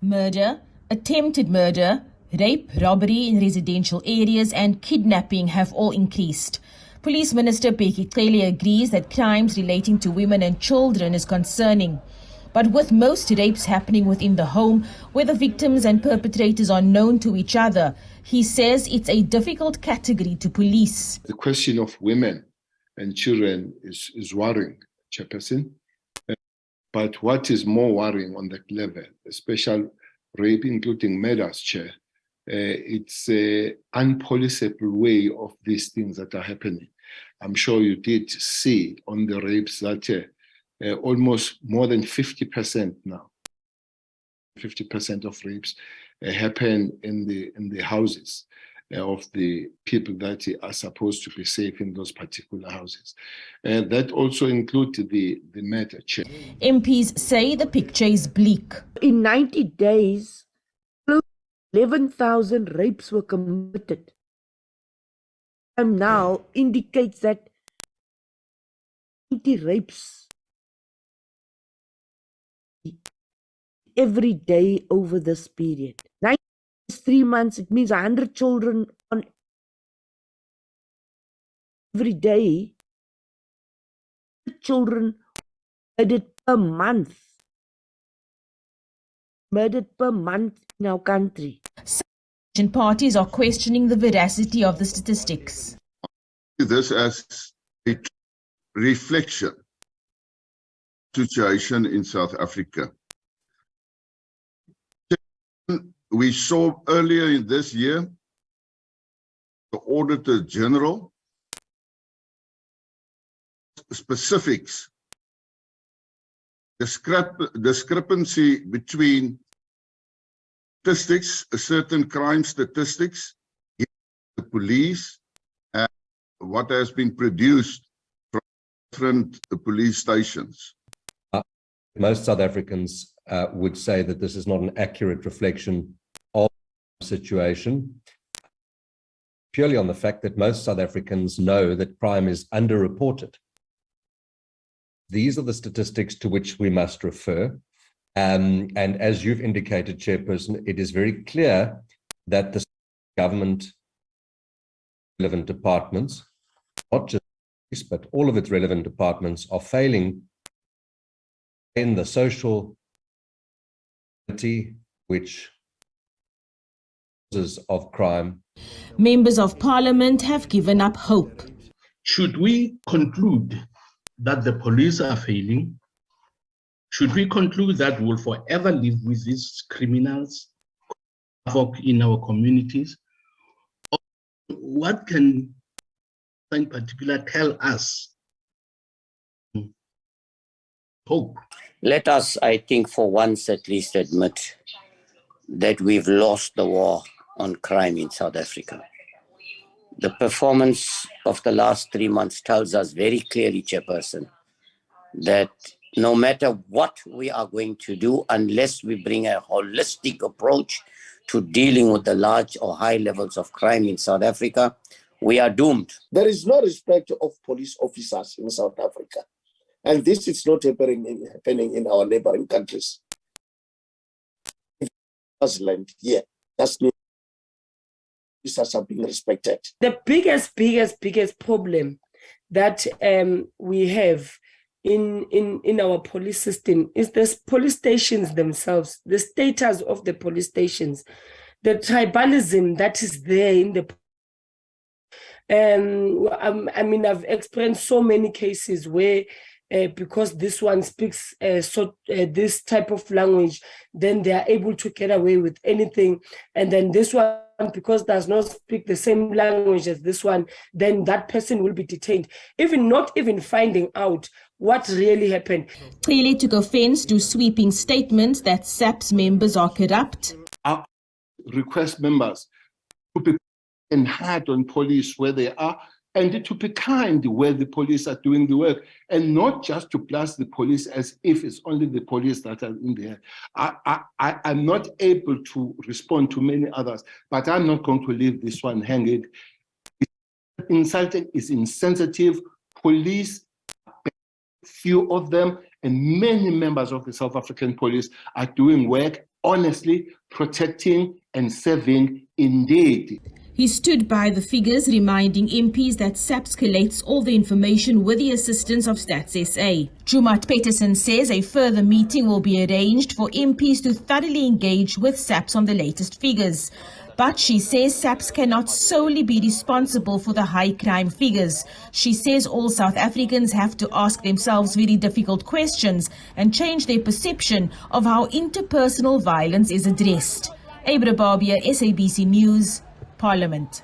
Murder, attempted murder, rape, robbery in residential areas and kidnapping have all increased. Police Minister Bheki Cele agrees that crimes relating to women and children is concerning. But with most rapes happening within the home, where the victims and perpetrators are known to each other, he says it's a difficult category to police. The question of women and children is worrying, Chairperson. But what is more worrying on that level, especially rape, including murders, Chair, it's an unpoliceable way of these things that are happening. I'm sure you did see on the rapes that almost more than 50% now, 50% of rapes happen in the houses of the people that are supposed to be safe in those particular houses. That also includes the murder, Chair. MPs say the picture is bleak. In 90 days, 11,000 rapes were committed. And now indicates that 90 rapes every day over this period. 90 days, 3 months, it means 100 children on every day. Children murdered per month. Murdered per month in our country. Some parties are questioning the veracity of the statistics. This as a reflection of the situation in South Africa. We saw earlier in this year the Auditor General specifics, discrepancy between statistics, certain crime statistics, the police, and what has been produced from different police stations. Most South Africans would say that this is not an accurate reflection of the situation, purely on the fact that most South Africans know that crime is underreported. These are the statistics to which we must refer. And as you've indicated, Chairperson, it is very clear that the government relevant departments, not just this, but all of its relevant departments, are failing in the social which causes of crime. Members of Parliament have given up hope. Should we conclude that the police are failing? Should we conclude that we'll forever live with these criminals in our communities? Or what can in particular tell us hope? Let us, I think, for once at least admit that we've lost the war on crime in South Africa. The performance of the last 3 months tells us very clearly, Chairperson, that no matter what we are going to do, unless we bring a holistic approach to dealing with the large or high levels of crime in South Africa, we are doomed. There is no respect of police officers in South Africa. And this is not happening in our neighboring countries. Yeah, that's not. Officers are being respected. The biggest problem that we have in our police system is the police stations themselves, the status of the police stations, the tribalism that is there in the. I mean, I've experienced so many cases where because this one speaks this type of language, then they are able to get away with anything. And then this one, because does not speak the same language as this one, then that person will be detained, not even finding out what really happened. Cele took offense to sweeping statements that SAP's members are corrupt. I request members to be hard on police where they are, and to be kind where the police are doing the work, and not just to blast the police as if it's only the police that are in there. I'm not able to respond to many others, but I'm not going to leave this one hanging. It's insulting, it's insensitive. Police, few of them, and many members of the South African police are doing work honestly protecting and serving indeed. He stood by the figures, reminding MPs that SABC collates all the information with the assistance of Stats SA. Jumat Peterson says a further meeting will be arranged for MPs to thoroughly engage with SABC on the latest figures. But she says SABC cannot solely be responsible for the high crime figures. She says all South Africans have to ask themselves very difficult questions and change their perception of how interpersonal violence is addressed. Abra Barbia, SABC News, Parliament.